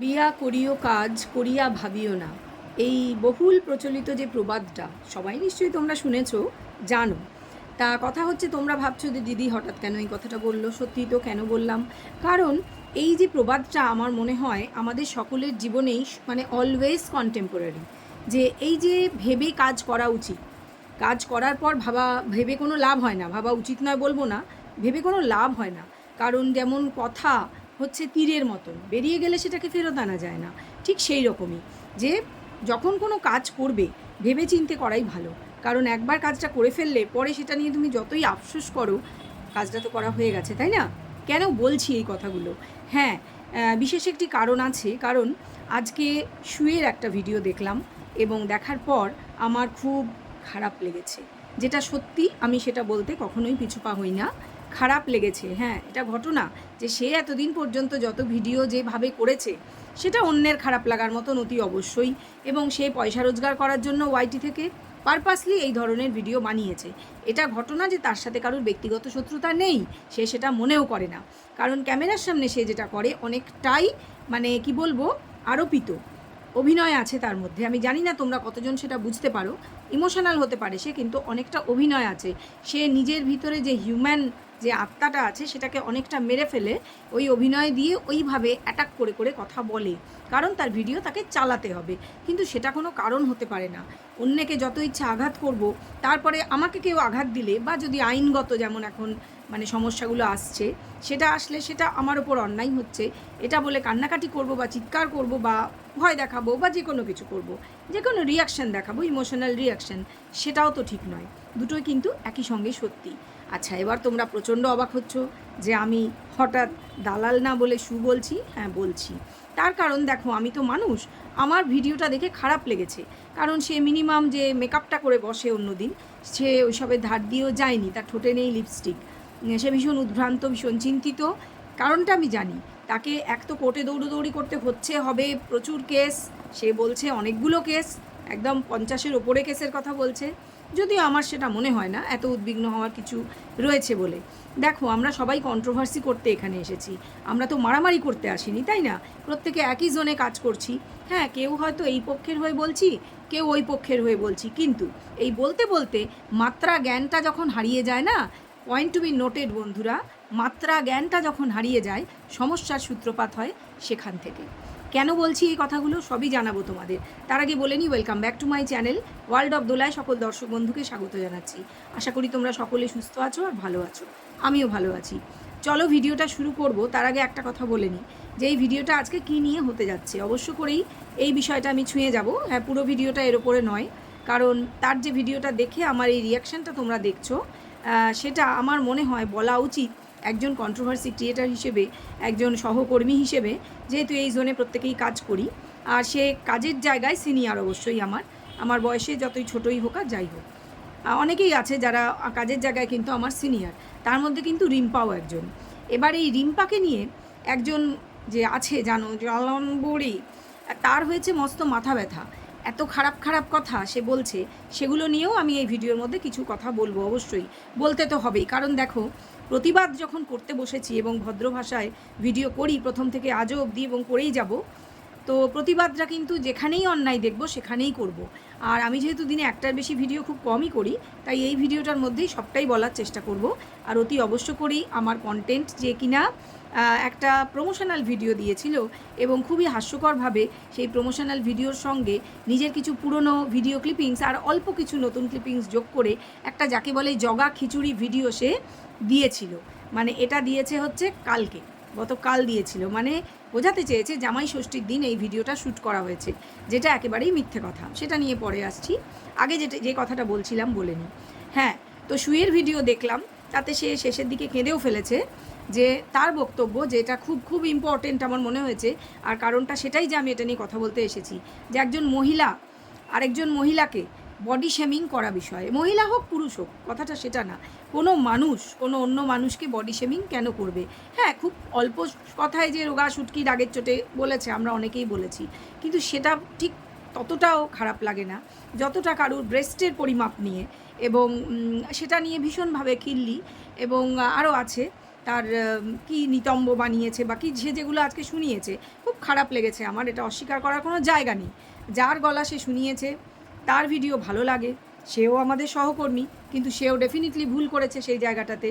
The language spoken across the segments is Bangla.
বিয়া করিও কাজ করিয়া ভাবিও না, এই বহুল প্রচলিত যে প্রবাদটা সবাই নিশ্চয়ই তোমরা শুনেছো, জানো। তা কথা হচ্ছে, তোমরা ভাবছো যে দিদি হঠাৎ কেন এই কথাটা বললো। সত্যি তো, কেন বললাম? কারণ এই যে প্রবাদটা আমার মনে হয় আমাদের সকলের জীবনেই মানে অলওয়েজ কন্টেম্পোরারি। যে এই যে ভেবে কাজ করা উচিত, কাজ করার পর ভেবে কোনো লাভ হয় না। ভাবা উচিত নয় বলবো না, ভেবে কোনো লাভ হয় না। কারণ যেমন কথা হচ্ছে তীরের মতন, বেরিয়ে গেলে সেটাকে ফেরত আনা যায় না। ঠিক সেই রকমই, যে যখন কোনো কাজ করবে ভেবে চিন্তে করাই ভালো। কারণ একবার কাজটা করে ফেললে পরে সেটা নিয়ে তুমি যতই আফসোস করো, কাজটা তো করা হয়ে গেছে, তাই না? কেন বলছি এই কথাগুলো? হ্যাঁ, বিশেষ একটি কারণ আছে। কারণ আজকে শুয়ের একটা ভিডিও দেখলাম এবং দেখার পর আমার খুব খারাপ লেগেছে। যেটা সত্যি, আমি সেটা বলতে কখনোই পিছুপা হই না। খারাপ লেগেছে, হ্যাঁ, এটা ঘটনা যে সে এতদিন পর্যন্ত যত ভিডিও যেভাবে করেছে সেটা অন্যের খারাপ লাগার মতন অতি অবশ্যই। এবং সে পয়সা রোজগার করার জন্য ওয়াইটি থেকে পারপাসলি এই ধরনের ভিডিও বানিয়েছে। এটা ঘটনা যে তার সাথে কারোর ব্যক্তিগত শত্রুতা নেই, সে সেটা মনেও করে না। কারণ ক্যামেরার সামনে সে যেটা করে অনেকটাই মানে কি বলবো, আরোপিত অভিনয় আছে তার মধ্যে। আমি জানি না তোমরা কতজন সেটা বুঝতে পারো। ইমোশনাল হতে পারে সে, কিন্তু অনেকটা অভিনয় আছে। সে নিজের ভিতরে যে হিউম্যান যে আত্মাটা আছে সেটাকে অনেকটা মেরে ফেলে ওই অভিনয় দিয়ে ওইভাবে অ্যাটাক করে করে কথা বলে। কারণ তার ভিডিও তাকে চালাতে হবে, কিন্তু সেটা কোনো কারণ হতে পারে না। অন্যকে যত ইচ্ছা আঘাত করব, তারপরে আমাকে কেউ আঘাত দিলে বা যদি আইনগত যেমন এখন মানে সমস্যাগুলো আসছে, সেটা আসলে সেটা আমার ওপর অন্যায় হচ্ছে এটা বলে কান্নাকাটি করব বা চিৎকার করব বা ভয় দেখাবো বা যে কোনো কিছু করব, যে কোনো রিয়াকশান দেখাবো, ইমোশনাল রিয়াকশান, সেটাও তো ঠিক নয়। দুটোই কিন্তু একই সঙ্গে সত্যি। আচ্ছা, এবার তোমরা প্রচণ্ড অবাক হচ্ছ যে আমি হঠাৎ দালাল না বলে বলছি। হ্যাঁ, বলছি। তার কারণ দেখো, আমি তো মানুষ, আমার ভিডিওটা দেখে খারাপ লেগেছে। কারণ সে মিনিমাম যে মেকআপটা করে বসে অন্যদিন, সে ওইসবের ধার দিয়েও যায়নি, তার ঠোঁটে নেই লিপস্টিক। সে ভীষণ উদ্ভ্রান্ত, ভীষণ চিন্তিত। কারণটা আমি জানি। তাকে এক তো কোর্টে দৌড়োদৌড়ি করতে হচ্ছে, হবে প্রচুর কেস। সে বলছে অনেকগুলো কেস, একদম 50-এর ওপরে কেসের কথা বলছে। যদিও আমার সেটা মনে হয় না এত উদ্বিগ্ন হওয়ার কিছু রয়েছে বলে। দেখো, আমরা সবাই কন্ট্রোভার্সি করতে এখানে এসেছি, আমরা তো মারামারি করতে আসিনি, তাই না? প্রত্যেকে একই জোনে কাজ করছি। হ্যাঁ, কেউ হয়তো এই পক্ষের হয়ে বলছি, কেউ ওই পক্ষের হয়ে বলছি, কিন্তু এই বলতে বলতে মাত্রা জ্ঞানটা যখন হারিয়ে যায় না, পয়েন্ট টু বি নোটেড বন্ধুরা, মাত্রা জ্ঞানটা যখন হারিয়ে যায় সমস্যার সূত্রপাত হয় সেখান থেকে। কেন বলছি এই কথাগুলো সবই জানাবো তোমাদের। তার আগে বলে নিই, welcome back to my channel world of দোলায় সকল দর্শক বন্ধুকে স্বাগত জানাচ্ছি। আশা করি তোমরা সকলে সুস্থ আছো আর ভালো আছো, আমিও ভালো আছি। চলো ভিডিওটা শুরু করব। তার আগে একটা কথা বলে নিই, যে এই ভিডিওটা আজকে কী নিয়ে হতে যাচ্ছে। অবশ্য করেই এই বিষয়টা আমি ছুঁয়ে যাব। হ্যাঁ, পুরো ভিডিওটা এর ওপরে নয়, কারণ তার যে ভিডিওটা দেখে আমার এই রিয়াকশানটা তোমরা দেখছো, সেটা আমার মনে হয় বলা উচিত একজন কন্ট্রোভার্সি ক্রিয়েটার হিসেবে, একজন সহকর্মী হিসেবে, যেহেতু এই জোনে প্রত্যেকেই কাজ করি। আর সে কাজের জায়গায় সিনিয়র অবশ্যই, আমার বয়সে যতই ছোটই হোক আর যাই হোক। অনেকেই আছে যারা কাজের জায়গায় কিন্তু আমার সিনিয়র, তার মধ্যে কিন্তু রিম্পাও একজন। এবার এই রিম্পাকে নিয়ে একজন যে আছে জানো, জলনবড়ি, তার হয়েছে মস্ত মাথা ব্যথা। এত খারাপ খারাপ কথা সে বলছে, সেগুলো নিয়েও আমি এই ভিডিওর মধ্যে কিছু কথা বলবো। অবশ্যই বলতে তো হবেই, কারণ দেখো, প্রতিবাদ যখন করতে বসেছি এবং ভদ্র ভাষায় ভিডিও করি প্রথম থেকে আজও অবধি এবং করেই যাব, তো প্রতিবাদটা কিন্তু যেখানেই অন্যায় দেখব সেখানেই করব। আর আমি যেহেতু দিনে একটার বেশি ভিডিও খুব কমই করি, তাই এই ভিডিওটার মধ্যেই সবটাই বলার চেষ্টা করব। আর অতি অবশ্য করেই আমার কন্টেন্ট যে কিনা একটা প্রমোশনাল ভিডিও দিয়েছিল এবং খুবই হাস্যকরভাবে সেই প্রমোশনাল ভিডিওর সঙ্গে নিজের কিছু পুরনো ভিডিও ক্লিপিংস আর অল্প কিছু নতুন ক্লিপিংস যোগ করে একটা যাকে বলে জগা খিচুড়ি ভিডিও সে দিয়েছিল। মানে এটা দিয়েছে হচ্ছে কালকে, গতকাল দিয়েছিল। মানে বোঝাতে চেয়েছে জামাই ষষ্ঠীর দিন এই ভিডিওটা শ্যুট করা হয়েছে, যেটা একেবারেই মিথ্যে কথা। সেটা নিয়ে পরে আসছি, আগে যে কথাটা বলছিলাম বলে নিই। হ্যাঁ, তো শুয়ের ভিডিও দেখলাম, তাতে সে শেষের দিকে কেঁদেও ফেলেছে। যে তার বক্তব্য, যেটা খুব খুব ইম্পর্টেন্ট আমার মনে হয়েছে, আর কারণটা সেটাই যে আমি এটা নিয়ে কথা বলতে এসেছি, যে একজন মহিলা আরেকজন মহিলাকে বডি শেমিং করা বিষয়ে, মহিলা হোক পুরুষ হোক, কথাটা সেটা না, কোনো মানুষ কোনো অন্য মানুষকে বডি শেমিং কেন করবে? হ্যাঁ, খুব অল্প কথায় যে রোগা শুটকি দাগের চোটে বলেছে, আমরা অনেকেই বলেছি, কিন্তু সেটা ঠিক ততটাও খারাপ লাগে না যতটা কারুর ব্রেস্টের পরিমাপ নিয়ে, এবং সেটা নিয়ে ভীষণভাবে খিল্লি। এবং আরও আছে তার কি নিতম্ব বানিয়েছে বা কি সে যেগুলো আজকে শুনিয়েছে, খুব খারাপ লেগেছে আমার, এটা অস্বীকার করার কোনো জায়গা নেই। যার গলা সে শুনিয়েছে তার ভিডিও ভালো লাগে, সেও আমাদের সহকর্মী, কিন্তু সেও ডেফিনেটলি ভুল করেছে সেই জায়গাটাতে।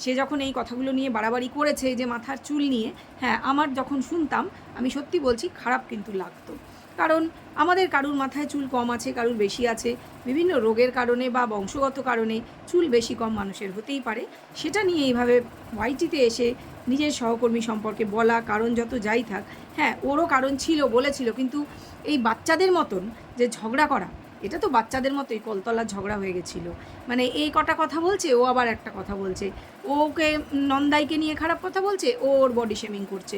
সে যখন এই কথাগুলো নিয়ে বাড়াবাড়ি করেছে যে মাথার চুল নিয়ে, হ্যাঁ আমার যখন শুনতাম আমি সত্যি বলছি খারাপ কিন্তু লাগতো। কারণ আমাদের কারুর মাথায় চুল কম আছে, কারুর বেশি আছে, বিভিন্ন রোগের কারণে বা বংশগত কারণে চুল বেশি কম মানুষের হতেই পারে। সেটা নিয়ে এইভাবে ওয়াইটিতে এসে নিজের সহকর্মী সম্পর্কে বলা, কারণ যত যাই থাক, হ্যাঁ ওরও কারণ ছিল, বলেছিল, কিন্তু এই বাচ্চাদের মতন যে ঝগড়া করা, এটা তো বাচ্চাদের মতোই কলতলার ঝগড়া হয়ে গেছিলো। মানে এই কটা কথা বলছে, ও আবার একটা কথা বলছে, ওকে নন্দাইকে নিয়ে খারাপ কথা বলছে, ও ওর বডি শেমিং করছে।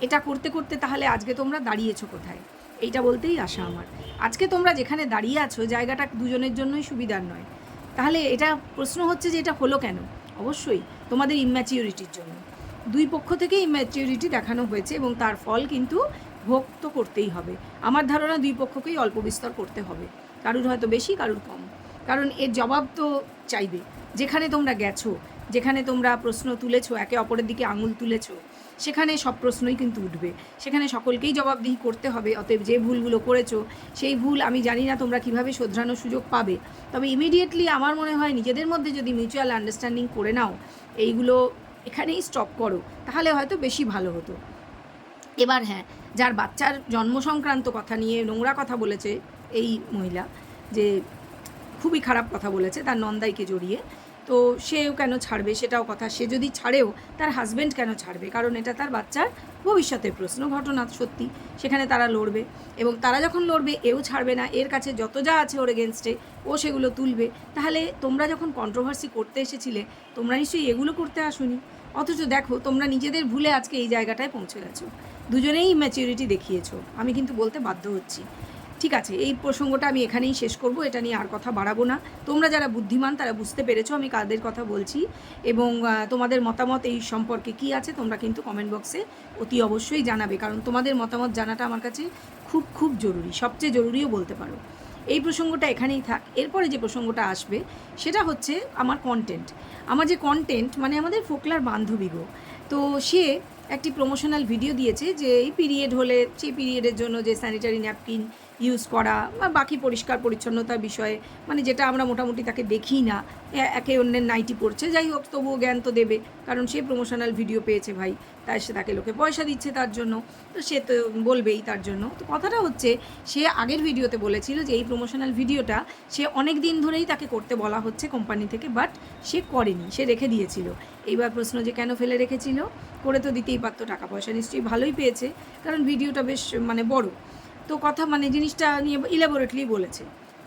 এটা করতে করতে তাহলে আজকে তোমরা দাঁড়িয়েছো কোথায়, এইটা বলতেই আসা আমার। আজকে তোমরা যেখানে দাঁড়িয়ে আছো জায়গাটা দুজনের জন্যই সুবিধার নয়। তাহলে এটা প্রশ্ন হচ্ছে যে এটা হলো কেন? অবশ্যই তোমাদের ইম্যাচিউরিটির জন্য। দুই পক্ষ থেকে ইম্যাচিউরিটি দেখানো হয়েছে এবং তার ফল কিন্তু ভোগ তো করতেই হবে। আমার ধারণা দুই পক্ষকেই অল্প বিস্তর করতে হবে, কারুর হয়তো বেশি, কারুর কম। কারণ এর জবাব তো চাইবে। যেখানে তোমরা গেছো, যেখানে তোমরা প্রশ্ন তুলেছো, একে অপরের দিকে আঙুল তুলেছো, সেখানে সব প্রশ্নই কিন্তু উঠবে, সেখানে সকলকেই জবাবদিহি করতে হবে। অতএব যে ভুলগুলো করেছো সেই ভুল আমি জানি না তোমরা কিভাবে শোধরানোর সুযোগ পাবে, তবে ইমিডিয়েটলি আমার মনে হয় নিজেদের মধ্যে যদি মিউচুয়াল আন্ডারস্ট্যান্ডিং করে নাও, এইগুলো এখানেই স্টপ করো, তাহলে হয়তো বেশি ভালো হতো। এবার হ্যাঁ, যার বাচ্চার জন্ম সংক্রান্ত কথা নিয়ে নোংরা কথা বলেছে এই মহিলা, যে খুবই খারাপ কথা বলেছে তার নন্দাইকে জড়িয়ে, তো সেও কেন ছাড়বে সেটাও কথা। সে যদি ছাড়েও তার হাজব্যান্ড কেন ছাড়বে? কারণ এটা তার বাচ্চার ভবিষ্যতের প্রশ্ন, ঘটনা সত্যি, সেখানে তারা লড়বে এবং তারা যখন লড়বে এও ছাড়বে না, এর কাছে যত যা আছে ওর এগেনস্টে ও সেগুলো তুলবে। তাহলে তোমরা যখন কন্ট্রোভার্সি করতে এসেছিলে তোমরা নিশ্চয়ই এগুলো করতে আসোনি। অথচ দেখো তোমরা নিজেদের ভুলে আজকে এই জায়গাটায় পৌঁছে গেছো, দুজনেই ম্যাচিউরিটি দেখিয়েছো, আমি কিন্তু বলতে বাধ্য হচ্ছি। ঠিক আছে, এই প্রসঙ্গটা আমি এখানেই শেষ করব, এটা নিয়ে আর কথা বাড়াবো না। তোমরা যারা বুদ্ধিমান তারা বুঝতে পেরেছো আমি কাদের কথা বলছি, এবং তোমাদের মতামত এই সম্পর্কে কী আছে তোমরা কিন্তু কমেন্ট বক্সে অতি অবশ্যই জানাবে, কারণ তোমাদের মতামত জানাটা আমার কাছে খুব খুব জরুরি, সবচেয়ে জরুরিও বলতে পারো। এই প্রসঙ্গটা এখানেই থাক। এরপরে যে প্রসঙ্গটা আসবে সেটা হচ্ছে আমার কন্টেন্ট। আমার যে কন্টেন্ট মানে আমাদের ফোকলার বান্ধবী গো, তো সে একটি প্রমোশনাল ভিডিও দিয়েছে যে এই পিরিয়ড হলে সেই পিরিয়ডের জন্য যে স্যানিটারি ন্যাপকিন ইউজ করা বা বাকি পরিষ্কার পরিচ্ছন্নতার বিষয়ে, মানে যেটা আমরা মোটামুটি তাকে দেখি না, একে অন্যের নাইটি পড়ছে, যাই হোক তবুও জ্ঞান তো দেবে, কারণ সে প্রমোশনাল ভিডিও পেয়েছে ভাই, তাই সে তাকে লোকে পয়সা দিচ্ছে তার জন্য, তো সে তো বলবেই তার জন্য। তো কথাটা হচ্ছে সে আগের ভিডিওতে বলেছিল যে এই প্রমোশনাল ভিডিওটা সে অনেক দিন ধরেই তাকে করতে বলা হচ্ছে কোম্পানি থেকে, বাট সে করেনি, সে রেখে দিয়েছিল। এইবার প্রশ্ন যে কেন ফেলে রেখেছিল, করে তো দিতেই পারতো, টাকা পয়সা নিশ্চয়ই ভালোই পেয়েছে, কারণ ভিডিওটা বেশ মানে বড়। তো কথা মানে জিনিসটা নিয়ে ইলাবোরেটলি বলেছে।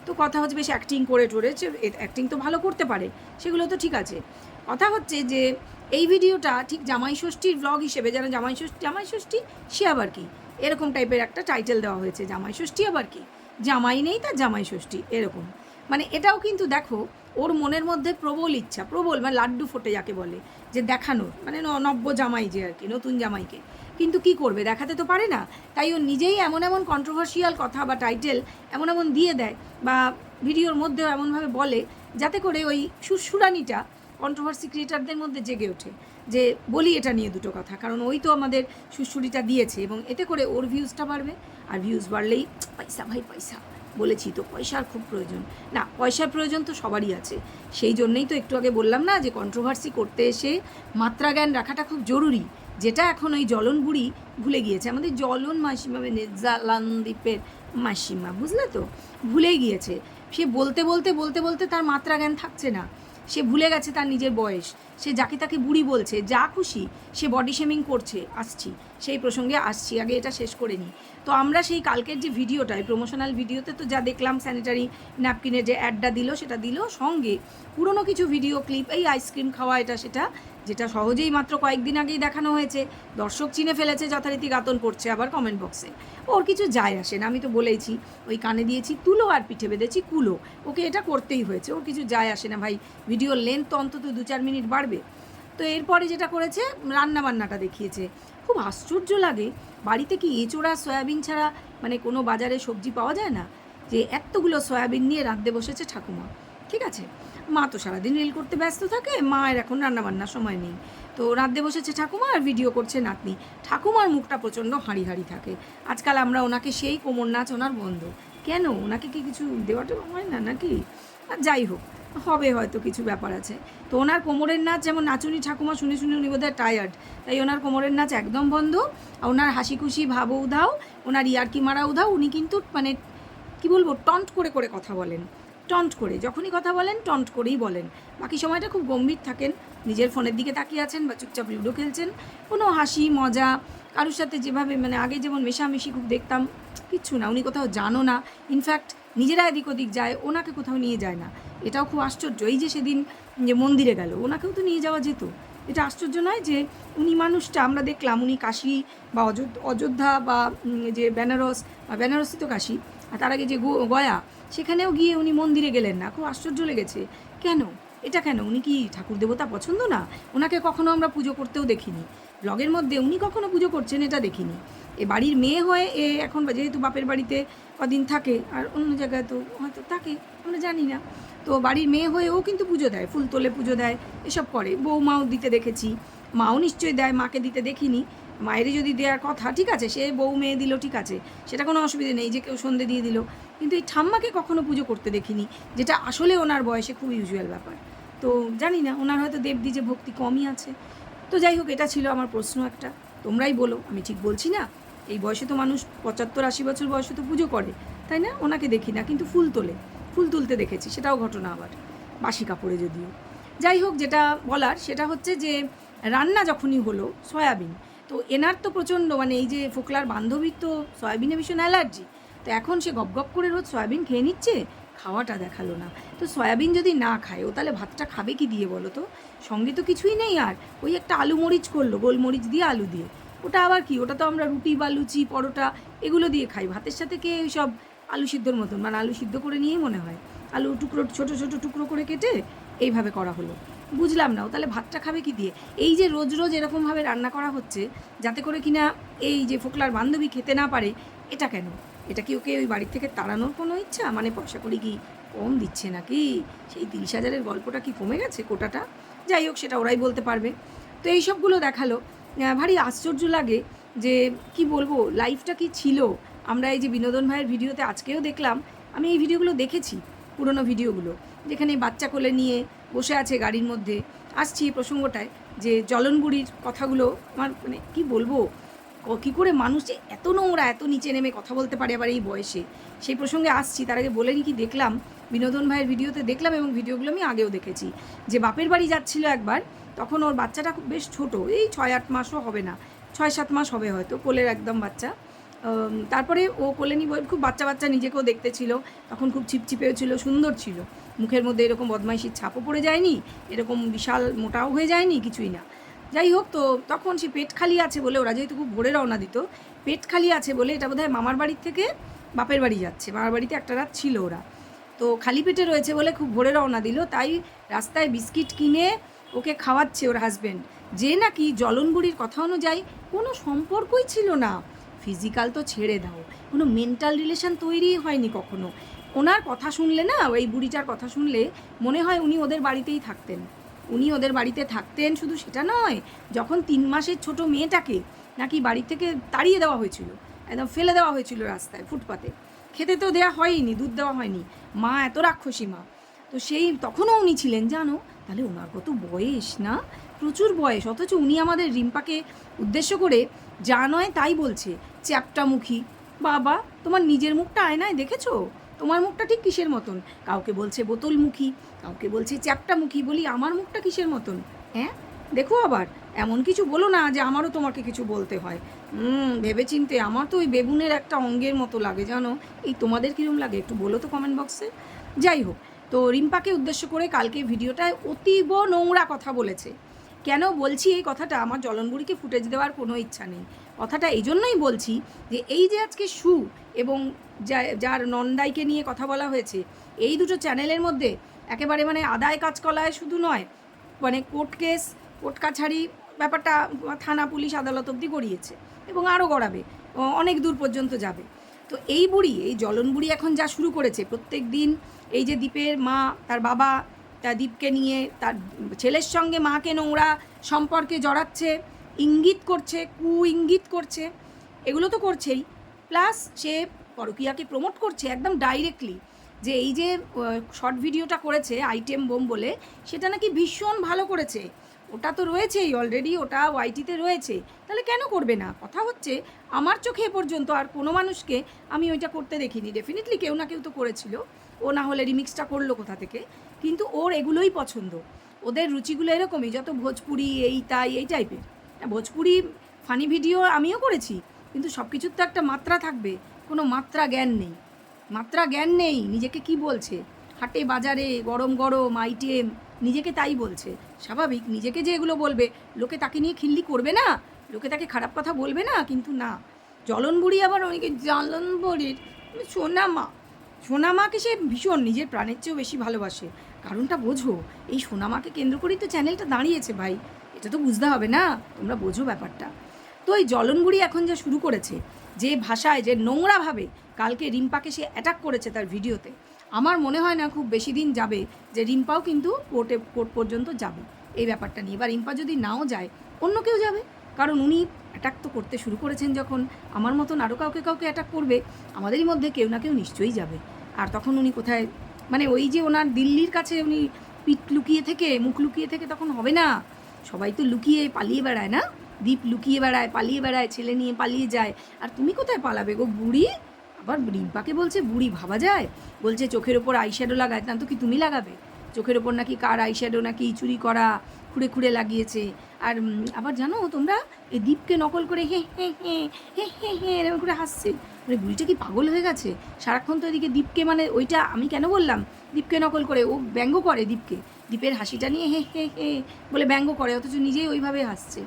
তো কথা হচ্ছে বেশ অ্যাক্টিং করে টরেছে, অ্যাক্টিং তো ভালো করতে পারে, সেগুলো তো ঠিক আছে। কথা হচ্ছে যে এই ভিডিওটা ঠিক জামাই ষষ্ঠীর ব্লগ হিসেবে, যেন জামাই ষষ্ঠী সে আবার কি, এরকম টাইপের একটা টাইটেল দেওয়া হয়েছে, জামাই ষষ্ঠী আবার কি, জামাই নেই তার জামাই ষষ্ঠী এরকম। মানে এটাও কিন্তু দেখো ওর মনের মধ্যে প্রবল ইচ্ছা, প্রবল মানে লাড্ডু ফোটে যাকে বলে, যে দেখানোর, মানে নব্য জামাই যে আর কি, নতুন জামাইকে, কিন্তু কি করবে, দেখাতে তো পারে না। তাই ও নিজেই এমন এমন কন্ট্রোভার্সিয়াল কথা বা টাইটেল এমন এমন দিয়ে দেয় বা ভিডিওর মধ্যেও এমনভাবে বলে যাতে করে ওই সুরসুরানিটা কন্ট্রোভার্সি ক্রিয়েটারদের মধ্যে জেগে ওঠে, যে বলি এটা নিয়ে দুটো কথা, কারণ ওই তো আমাদের সুরসুরিটা দিয়েছে এবং এতে করে ওর ভিউজটা বাড়বে। আর ভিউজ বাড়লেই পয়সা ভাই পয়সা, বলেছি তো পয়সার খুব প্রয়োজন, না পয়সার প্রয়োজন তো সবারই আছে, সেই জন্যই তো একটু আগে বললাম না যে কন্ট্রোভার্সি করতে এসে মাত্রা জ্ঞান রাখাটা খুব জরুরি, যেটা এখন ওই জ্বলন বুড়ি ভুলে গিয়েছে, আমাদের জ্বলন মাসিমা মানে জালানদ্বীপের মাসিমা, বুঝলে তো, ভুলেই গিয়েছে। সে বলতে বলতে বলতে বলতে তার মাত্রা জ্ঞান থাকছে না, সে ভুলে গেছে তার নিজের বয়স, সে যাকে তাকে বুড়ি বলছে, যা খুশি সে বডি শেমিং করছে। আসছি সেই প্রসঙ্গে, আসছি, আগে এটা শেষ করে নিই। তো আমরা সেই কালকের যে ভিডিওটা, প্রমোশনাল ভিডিওতে তো যা দেখলাম, স্যানিটারি ন্যাপকিনের যে অ্যাডটা দিল সেটা দিল, সঙ্গে পুরনো কিছু ভিডিও ক্লিপ, এই আইসক্রিম খাওয়া এটা সেটা, যেটা সহজেই মাত্র কয়েকদিন আগেই দেখানো হয়েছে, দর্শক চিনে ফেলেছে, যথারীতি গাতন পড়ছে আবার কমেন্ট বক্সে। ওর কিছু যায় আসে না, আমি তো বলেইছি, ওই কানে দিয়েছি তুলো আর পিঠে বেঁধেছি কুলো, ওকে এটা করতেই হয়েছে, ওর কিছু যায় আসে না ভাই, ভিডিওর লেন্থ তো অন্তত 2-4 মিনিট বাড়বে। তো এরপরে যেটা করেছে রান্নাবান্নাটা দেখিয়েছে, খুব আশ্চর্য লাগে, বাড়িতে কি এঁচোড়া সয়াবিন ছাড়া মানে কোনো বাজারে সবজি পাওয়া যায় না, যে এতগুলো সয়াবিন নিয়ে রাঁধতে বসেছে ঠাকুমা। ঠিক আছে, মা তো সারাদিন রিল করতে ব্যস্ত থাকে, মায়ের এখন রান্নাবান্নার সময় নেই, তো রাঁধতে বসেছে ঠাকুমা আর ভিডিও করছে নাতনি। ঠাকুমার মুখটা প্রচণ্ড হাঁড়ি হাঁড়ি থাকে। আজকাল আমরা ওনাকে সেই কোমর নাচ ওনার বন্ধ। কেন, ওনাকে কি কিছু দেওয়াটা হয় না নাকি? আর যাই হোক, হবে হয়তো কিছু ব্যাপার আছে। তো ওনার কোমরের নাচ যেমন নাচুনি ঠাকুমা শুনে শুনে উনি বোধহয় টায়ার্ড, তাই ওনার কোমরের নাচ একদম বন্ধ। আর ওনার হাসি খুশি ভাব উধাও, ওনার ইয়ার্কি মারা উধাও। উনি কিন্তু মানে কি বলবো, টন্ট করে করে কথা বলেন, টন্ট করে যখনই কথা বলেন টন্ট করেই বলেন। বাকি সময়টা খুব গম্ভীর থাকেন, নিজের ফোনের দিকে তাকিয়ে আছেন বা চুপচাপ লুডো খেলছেন। কোনো হাসি মজা কারোর সাথে যেভাবে মানে আগে যেমন মেশামেশি খুব দেখতাম, কিচ্ছু না। উনি কোথাও জানো না, ইনফ্যাক্ট নিজেরা এদিক ওদিক যায়, ওনাকে কোথাও নিয়ে যায় না। এটাও খুব আশ্চর্য। এই যে সেদিন যে মন্দিরে গেল, ওনাকেও তো নিয়ে যাওয়া যেত। এটা আশ্চর্য নয় যে উনি মানুষটা আমরা দেখলাম, উনি কাশী বা অযোধ্যা বা যে বেনারসই তো কাশী, আর তার আগে যে গয়া, সেখানেও গিয়ে উনি মন্দিরে গেলেন না। খুব আশ্চর্য লেগেছে। কেন এটা, কেন? উনি কি ঠাকুর দেবতা পছন্দ না? ওনাকে কখনো আমরা পুজো করতেও দেখিনি। ব্লগের মধ্যে উনি কখনো পুজো করছেন এটা দেখিনি। এ বাড়ির মেয়ে হয়ে এ এখন যেহেতু বাপের বাড়িতে কদিন থাকে, আর অন্য জায়গায় তো হয়তো থাকে, আমরা জানি না। তো বাড়ির মেয়ে হয়ে ও কিন্তু পুজো দেয়, ফুল তোলে, পুজো দেয়, এসব করে। বৌমাও দিতে দেখেছি, মাও নিশ্চয়ই দেয়, মাকে দিতে দেখিনি। মায়েরই যদি দেওয়ার কথা, ঠিক আছে, সে বউ মেয়ে দিল, ঠিক আছে, সেটা কোনো অসুবিধে নেই, যে কেউ সন্ধে দিয়ে দিল। কিন্তু এই ঠাম্মাকে কখনো পুজো করতে দেখিনি, যেটা আসলে ওনার বয়সে খুব ইউজুয়াল ব্যাপার। তো জানি না, ওনার হয়তো দেবদ্বীজে ভক্তি কমই আছে। তো যাই হোক, এটা ছিল আমার প্রশ্ন একটা। তোমরাই বলো, আমি ঠিক বলছি না? এই বয়সে তো মানুষ 75-80 বছর বয়সে তো পুজো করে, তাই না? ওনাকে দেখি না, কিন্তু ফুল তোলে, ফুল তুলতে দেখেছি, সেটাও ঘটনা আবার বাসি কাপড়ে যদিও। যাই হোক, যেটা বলার সেটা হচ্ছে যে রান্না যখনই হলো সয়াবিন, তো এনার তো প্রচণ্ড মানে এই যে ফোকলার বান্ধবীর তো সয়াবিনে ভীষণ অ্যালার্জি। তো এখন সে গপ করে রোজ সয়াবিন খেয়ে নিচ্ছে, খাওয়াটা দেখালো না। তো সয়াবিন যদি না খায়, ও তাহলে ভাতটা খাবে কি দিয়ে বলো তো? সঙ্গে তো কিছুই নেই, আর ওই একটা আলু মরিচ করলো, গোলমরিচ দিয়ে আলু দিয়ে। ওটা আবার কি, ওটা তো আমরা রুটি বা লুচি পরোটা এগুলো দিয়ে খাই। ভাতের সাথে কে ওই সব আলু সিদ্ধর মতন, মানে আলু সিদ্ধ করে নিয়েই মনে হয়, আলু টুকরো ছোটো ছোটো টুকরো করে কেটে এইভাবে করা হলো। বুঝলাম না, ও তাহলে ভাতটা খাবে কি দিয়ে? এই যে রোজ রোজ এরকমভাবে রান্না করা হচ্ছে যাতে করে কিনা এই যে ফোকলার বান্ধবী খেতে না পারে, এটা কেন? এটা কি ওকে ওই বাড়ির থেকে তাড়ানোর কোনো ইচ্ছা? মানে পয়সা করি কি কম দিচ্ছে নাকি? সেই 30,000-এর গল্পটা কি কমে গেছে কোটাটা? যাই হোক, সেটা ওরাই বলতে পারবে। তো এই সবগুলো দেখালো। ভারী আশ্চর্য লাগে যে কি বলবো, লাইফটা কি ছিল। আমরা এই যে বিনোদন ভাইয়ের ভিডিওতে আজকেও দেখলাম, আমি এই ভিডিওগুলো দেখেছি, পুরনো ভিডিওগুলো, যেখানে বাচ্চা কোলে নিয়ে বসে আছে গাড়ির মধ্যে। আসছি এই প্রসঙ্গটায়, যে জলনগুড়ির কথাগুলো আমার মানে কি বলবো, কী করে মানুষ যে এত নোংরা, এত নিচে নেমে কথা বলতে পারে আবার এই বয়সে, সেই প্রসঙ্গে আসছি। তার আগে বলে কি দেখলাম, বিনোদন ভাইয়ের ভিডিওতে দেখলাম, এবং ভিডিওগুলো আমি আগেও দেখেছি, যে বাপের বাড়ি যাচ্ছিল একবার, তখন ওর বাচ্চাটা খুব বেশ ছোটো, এই 6-8 মাসও হবে না, 6-7 মাস হবে হয়তো, কোলের একদম বাচ্চা। তারপরে ও কোলে নিয়ে খুব বাচ্চা বাচ্চা নিজেকেও দেখতে ছিল, তখন খুব চিপচিপেও ছিল, সুন্দর ছিল, মুখের মধ্যে এরকম বদমাইশির ছাপও পড়ে যায়নি, এরকম বিশাল মোটাও হয়ে যায়নি, কিছুই না। যাই হোক, তো তখন সে পেট খালি আছে বলে, ওরা যেহেতু খুব ভোরে রওনা দিত, পেট খালি আছে বলে, এটা বোধহয় মামার বাড়ির থেকে বাপের বাড়ি যাচ্ছে, মামার বাড়িতে একটা রাত ছিল ওরা, তো খালি পেটে রয়েছে বলে খুব ভোরে রওনা দিল। তাই রাস্তায় বিস্কিট কিনে ওকে খাওয়াচ্ছে ওর হাজব্যান্ড, যে নাকি জলনগুড়ির কথা অনুযায়ী কোনো সম্পর্কই ছিল না, ফিজিক্যাল তো ছেড়ে দাও, কোনো মেন্টাল রিলেশন তৈরিই হয়নি কখনো। ওনার কথা শুনলে না, ওই বুড়িটার কথা শুনলে মনে হয় উনি ওদের বাড়িতেই থাকতেন, উনি ওদের বাড়িতে থাকতেন। শুধু সেটা নয়, যখন 3 মাসের ছোট মেয়েটাকে নাকি বাড়ি থেকে তাড়িয়ে দেওয়া হয়েছিল, একদম ফেলে দেওয়া হয়েছিল রাস্তায় ফুটপাতে, খেতে তো দেওয়া হয়নি, দুধ দেওয়া হয়নি, মা এত রাক্ষসী মা। তো সেই তখনও উনি ছিলেন, জানো? তাহলে ওনার কত বয়স না, প্রচুর বয়স, অথচ উনি আমাদের রিম্পাকে উদ্দেশ্য করে যা নয় তাই বলছে, চ্যাপ্টামুখী। বাবা, তোমার নিজের মুখটা আয়নায় দেখেছো? তোমার মুখটা ঠিক কিসের মতন? কাউকে বলছে বোতলমুখী, কাউকে বলছে চ্যাপ্টামুখী, বলি আমার মুখটা কিসের মতন? হ্যাঁ, দেখো আবার এমন কিছু বলো না যে আমারও তোমাকে কিছু বলতে হয়। ভেবেচিন্তে, আমার তো ওই বেগুনের একটা অঙ্গের মতো লাগে, জানো? এই তোমাদের কীরকম লাগে একটু বলো তো কমেন্ট বক্সে। যাই হোক, তো রিম্পাকে উদ্দেশ্য করে কালকে ভিডিওটায় অতীব নোংরা কথা বলেছে। কেন বলছি এই কথাটা? আমার জলনগুড়িকে ফুটেজ দেওয়ার কোনো ইচ্ছা নেই, কথাটা এই জন্যই বলছি যে এই যে আজকে সু এবং যার নন্দাইকে নিয়ে কথা বলা হয়েছে, এই দুটো চ্যানেলের মধ্যে একেবারে মানে আদায় কাজকলায় শুধু নয়, মানে কোর্ট কেস, কোর্ট কাছারি ব্যাপারটা থানা পুলিশ আদালত অবধি গড়িয়েছে, এবং আরও গড়াবে, অনেক দূর পর্যন্ত যাবে। তো এই বুড়ি, এই জলন বুড়ি এখন যা শুরু করেছে, প্রত্যেক দিন এই যে দীপের মা, তার বাবা, তার দীপকে নিয়ে তার ছেলের সঙ্গে মাকে নোংরা সম্পর্কে জড়াচ্ছে, ইঙ্গিত করছে, ইঙ্গিত করছে, এগুলো তো করছেই। প্লাস সে পরকীয়াকে প্রমোট করছে একদম ডাইরেক্টলি, যে এই যে শর্ট ভিডিওটা করেছে আইটেম বোম বলে, সেটা নাকি ভীষণ ভালো করেছে। ওটা তো রয়েছেই অলরেডি, ওটা ওয়াইটিতে রয়েছে, তাহলে কেন করবে না? কথা হচ্ছে আমার চোখে এ পর্যন্ত আর কোনো মানুষকে আমি ওইটা করতে দেখিনি। ডেফিনেটলি কেউ না কেউ তো করেছিল, ও না হলে রিমিক্সটা করলো কোথা থেকে, কিন্তু ওর এগুলোই পছন্দ, ওদের রুচিগুলো এরকমই, যত ভোজপুরি এই তাই এই টাইপের। ভোজপুরি ফানি ভিডিও আমিও করেছি, কিন্তু সব কিছুর তো একটা মাত্রা থাকবে, কোনো মাত্রা জ্ঞান নেই, মাত্রা জ্ঞান নেই। নিজেকে কি বলছে, হাটে বাজারে গরম গরম আইটেম, নিজেকে তাই বলছে। স্বাভাবিক, নিজেকে যে এগুলো বলবে, লোকে তাকে নিয়ে খিল্লি করবে না, লোকে তাকে খারাপ কথা বলবে না, কিন্তু না। জলনবুড়ি আবার অনেকে জলনবুড়ির সোনামা, সোনামাকে সে ভীষণ নিজের প্রাণের চেয়েও বেশি ভালোবাসে। কারণটা বোঝো, এই সোনামাকে কেন্দ্র করেই তো চ্যানেলটা দাঁড়িয়েছে ভাই, এটা তো বুঝতে হবে না? তোমরা বোঝো ব্যাপারটা। তো এই জলনবুড়ি এখন যা শুরু করেছে, যে ভাষায়, যে নোংরাভাবে কালকে রিম্পাকে সে অ্যাটাক করেছে তার ভিডিওতে, আমার মনে হয় না খুব বেশি দিন যাবে যে রিম্পাও কিন্তু কোর্ট পর্যন্ত যাবে এই ব্যাপারটা নিয়ে। বা রিম্পা যদি নাও যায়, অন্য কেউ যাবে, কারণ উনি অ্যাটাক তো করতে শুরু করেছেন যখন, আমার মতন আরও কাউকে অ্যাটাক করবে, আমাদেরই মধ্যে কেউ না কেউ নিশ্চয়ই যাবে। আর তখন উনি কোথায়, মানে ওই যে ওনার দিল্লির কাছে উনি পিঠ লুকিয়ে থেকে, মুখ লুকিয়ে থেকে তখন হবে না। সবাই তো লুকিয়ে পালিয়ে বেড়ায় না, দীপ লুকিয়ে বেড়ায়, পালিয়ে বেড়ায়, ছেলে নিয়ে পালিয়ে যায়, আর তুমি কোথায় পালাবে গো বুড়ি? আবার রিম্পাকে বলছে বুড়ি, ভাবা যায়? বলছে চোখের ওপর আইশ্যাডো লাগায়, তা তো কি তুমি লাগাবে? চোখের ওপর নাকি কার আইশ্যাডো নাকি চুরি করা, খুঁড়ে খুঁড়ে লাগিয়েছে। আর আবার জানো তোমরা, এই দীপকে নকল করে হে হে হে হে হে হে এরকম করে হাসছে। মানে বুড়িটা কি পাগল হয়ে গেছে? সারাক্ষণ তো এদিকে দীপকে, মানে ওইটা আমি কেন বললাম দীপকে নকল করে, ও ব্যঙ্গ করে দীপকে, দীপের হাসিটা নিয়ে হে হে হে বলে ব্যঙ্গ করে, অথচ নিজেই ওইভাবে হাসছে।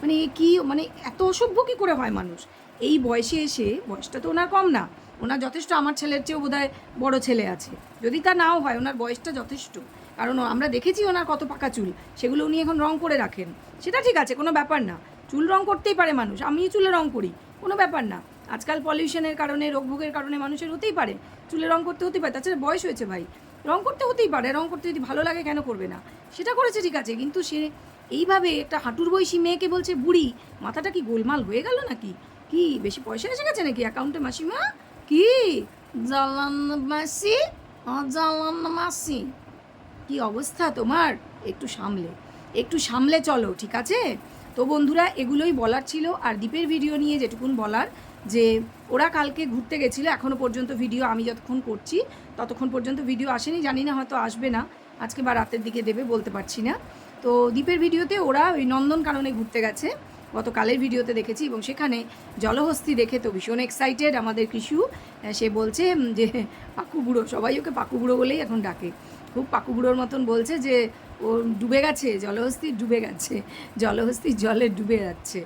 মানে কি, মানে এত অসভ্য কী করে হয় মানুষ এই বয়সে এসে? বয়সটা তো ওনার কম না, ওনার যথেষ্ট, আমার ছেলের চেয়েও বোধহয় বড় ছেলে আছে, যদি তা নাও হয় ওনার বয়সটা যথেষ্ট। কারণ আমরা দেখেছি ওনার কত পাকা চুল, সেগুলো উনি এখন রং করে রাখেন, সেটা ঠিক আছে, কোনো ব্যাপার না, চুল রং করতেই পারে মানুষ, আমিও চুলে রং করি, কোনো ব্যাপার না। আজকাল পলিউশনের কারণে, রোগভোগের কারণে মানুষের হতেই পারে, চুলে রং করতে হতেই পারে, তাছাড়া বয়স হয়েছে ভাই, রং করতে হতেই পারে, রং করতে যদি ভালো লাগে কেন করবে না? সেটা করেছে ঠিক আছে, কিন্তু সে এইভাবে একটা হাঁটুর বয়সী মেয়েকে বলছে বুড়ি, মাথাটা কি গোলমাল হয়ে গেল নাকি? কি বেশি পয়সা এসে গেছে নাকি অ্যাকাউন্টে মাসিমা? কি জ্বালান মাসি, জ্বালান মাসি, কি অবস্থা তোমার? একটু সামলে, একটু সামলে চলো, ঠিক আছে? তো বন্ধুরা, এগুলোই বলার ছিল। আর দীপের ভিডিও নিয়ে যেটুকুন বলার, যে ওরা কালকে ঘুরতে গেছিলো, এখনও পর্যন্ত ভিডিও আমি যতক্ষণ করছি ততক্ষণ পর্যন্ত ভিডিও আসেনি, জানি না হয়তো আসবে না আজকে বা রাতের দিকে দেবে, বলতে পারছি না। তো দীপের ভিডিওতে ওরা ওই নন্দনকাননে ঘুরতে গেছে, গতকালের ভিডিওতে দেখেছি, এবং সেখানে জলহস্তি দেখে তো ভীষণ এক্সাইটেড আমাদের কৃষু। সে বলছে যে পাকু বুড়ো, সবাই ওকে পাকু বুড়ো বলেই এখন ডাকে, খুব পাকু বুড়োর মতন বলছে যে ও ডুবে গেছে, জলহস্তি ডুবে গেছে, জলহস্তি জলে ডুবে যাচ্ছে।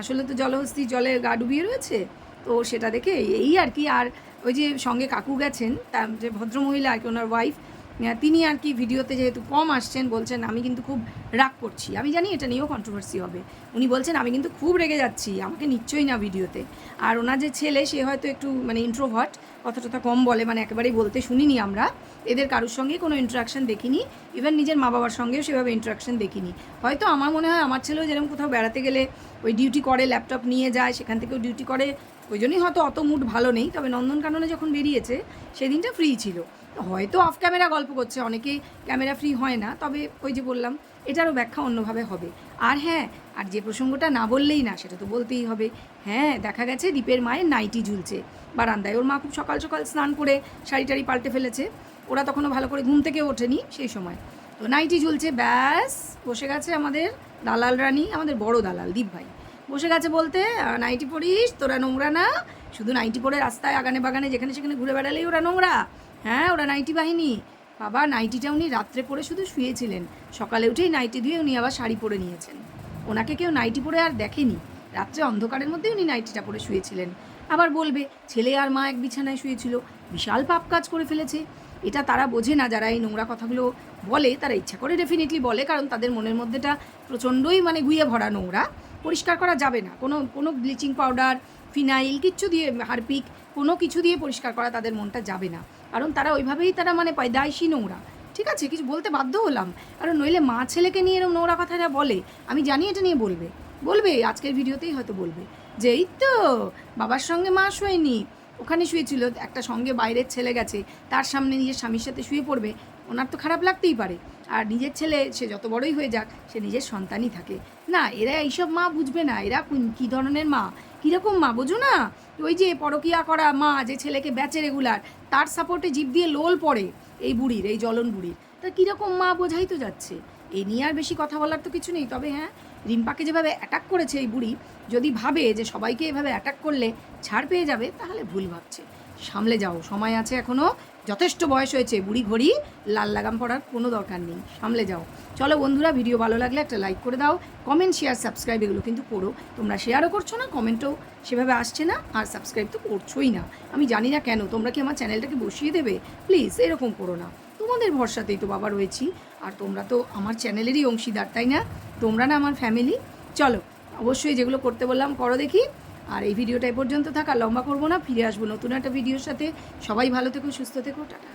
আসলে তো জলহস্তি জলে গা ডুবিয়ে রয়েছে, তো সেটা দেখে এই আর কি। আর ওই যে সঙ্গে কাকু গেছেন, তার যে ভদ্রমহিলা আর কি, ওনার ওয়াইফ, তিনি আর কি ভিডিওতে যেহেতু কম আসছেন, বলছেন আমি কিন্তু খুব রাগ করছি। আমি জানি এটা নিয়েও কন্ট্রোভার্সি হবে, উনি বলছেন আমি কিন্তু খুব রেগে যাচ্ছি, আমাকে নিশ্চয়ই না ভিডিওতে। আর ওনার যে ছেলে, সে হয়তো একটু মানে ইন্ট্রোভার্ট, কথা টথা কম বলে, মানে একেবারেই বলতে শুনিনি আমরা, এদের কারোর সঙ্গে কোনো ইন্টারাকশান দেখিনি, ইভেন নিজের মা বাবার সঙ্গেও সেভাবে ইন্টারাকশান দেখিনি। হয়তো আমার মনে হয় আমার ছেলেও যেরকম কোথাও বেড়াতে গেলে ওই ডিউটি করে, ল্যাপটপ নিয়ে যায়, সেখান থেকেও ডিউটি করে, ওই জন্যই হয়তো অত মুড ভালো নেই। তবে নন্দনকাননে যখন বেরিয়েছে সেদিনটা ফ্রি ছিল, হয়তো অফ ক্যামেরা গল্প করছে, অনেকেই ক্যামেরা ফ্রি হয় না, তবে ওই যে বললাম এটারও ব্যাখ্যা অন্যভাবে হবে। আর হ্যাঁ, আর যে প্রসঙ্গটা না বললেই না, সেটা তো বলতেই হবে। হ্যাঁ, দেখা গেছে দীপের মায়ের নাইটি ঝুলছে বারান্দায়, ওর মা খুব সকাল সকাল স্নান করে শাড়ি টাড়ি পাল্টে ফেলেছে, ওরা তখনও ভালো করে ঘুম থেকে ওঠেনি সেই সময়, তো নাইটি ঝুলছে, ব্যাস বসে গেছে আমাদের দালাল রানী, আমাদের বড় দালাল দীপ ভাই বসে গেছে বলতে, নাইটি পরিস, তোরা নোংরা না? শুধু নাইটি পরে রাস্তায় আগানে বাগানে যেখানে সেখানে ঘুরে বেড়ালেই ওরা নোংরা? হ্যাঁ, ওরা নাইটি বাহিনী। বাবা, নাইটিটা উনি রাত্রে পরে শুধু শুয়েছিলেন, সকালে উঠেই নাইটি দিয়ে উনি আবার শাড়ি পরে নিয়েছেন, ওনাকে কেউ নাইটি পরে আর দেখেনি, রাত্রে অন্ধকারের মধ্যে উনি নাইটিটা পরে শুয়েছিলেন। আবার বলবে ছেলে আর মা এক বিছানায় শুয়েছিল, বিশাল পাপ কাজ করে ফেলেছে। এটা তারা বোঝে না, যারা এই নোংরা কথাগুলো বলে, তারা ইচ্ছা করে ডেফিনেটলি বলে, কারণ তাদের মনের মধ্যেটা প্রচণ্ডই মানে গুইয়ে ভরা নোংরা, পরিষ্কার করা যাবে না, কোনো ব্লিচিং পাউডার, ফিনাইল কিচ্ছু দিয়ে, হারপিক কোনো কিছু দিয়ে পরিষ্কার করা তাদের মনটা যাবে না, কারণ তারা ওইভাবেই তারা মানে পয়দাইশি নোংরা, ঠিক আছে, কিছু বলতে বাধ্য হলাম, কারণ নইলে মা ছেলেকে নিয়ে এরকম নোংরা কথা যা বলে, আমি জানি এটা নিয়ে বলবে আজকের ভিডিওতেই হয়তো বলবে যে এই তো বাবার সঙ্গে মা শোয়নি, ওখানে শুয়েছিল, একটা সঙ্গে বাইরের ছেলে গেছে, তার সামনে নিজের স্বামীর সাথে শুয়ে পড়বে, ওনার তো খারাপ লাগতেই পারে। আর নিজের ছেলে সে যত বড়ই হয়ে যাক, সে নিজের সন্তানই থাকে না। এরা এইসব মা বুঝবে না, এরা কী ধরনের মা, কীরকম মা বোঝো না? ওই যে পরকিয়া করা মা, যে ছেলেকে বেচে রেগুলার, তার সাপোর্টে জিভ দিয়ে লোল পড়ে এই বুড়ির, এই জ্বলন বুড়ির, তা কীরকম মা বোঝাই তো যাচ্ছে। এ নিয়ে আর বেশি কথা বলার তো কিছু নেই। তবে হ্যাঁ, রিম্পাকে যেভাবে অ্যাটাক করেছে এই বুড়ি, যদি ভাবে যে সবাইকে এভাবে অ্যাটাক করলে ছাড় পেয়ে যাবে, তাহলে ভুল ভাবছে। সামলে যাও, সময় আছে এখনও, যথেষ্ট বয়স হয়েছে, বুড়ি ঘড়ি লাল লাগাম পড়ার কোনো দরকার নেই, সামলে যাও। চলো বন্ধুরা, ভিডিও ভালো লাগলে একটা লাইক করে দাও, কমেন্ট, শেয়ার, সাবস্ক্রাইব এগুলো কিন্তু করো। তোমরা শেয়ারও করছো না, কমেন্টও সেভাবে আসছে না, আর সাবস্ক্রাইব তো করছোই না। আমি জানি না কেন, তোমরা কি আমার চ্যানেলটাকে বসিয়ে দেবে? প্লিজ এরকম করো না, তোমাদের ভরসাতেই তো বাবা রয়েছি, আর তোমরা তো আমার চ্যানেলেরই অংশীদার, তাই না? তোমরা না আমার ফ্যামিলি। চলো, অবশ্যই যেগুলো করতে বললাম করো দেখি। আর এই ভিডিওটা এ পর্যন্ত থাকা, লম্বা করবো না, ফিরে আসবো নতুন একটা ভিডিওর সাথে। সবাই ভালো থেকো, সুস্থ থেকো, টাটা।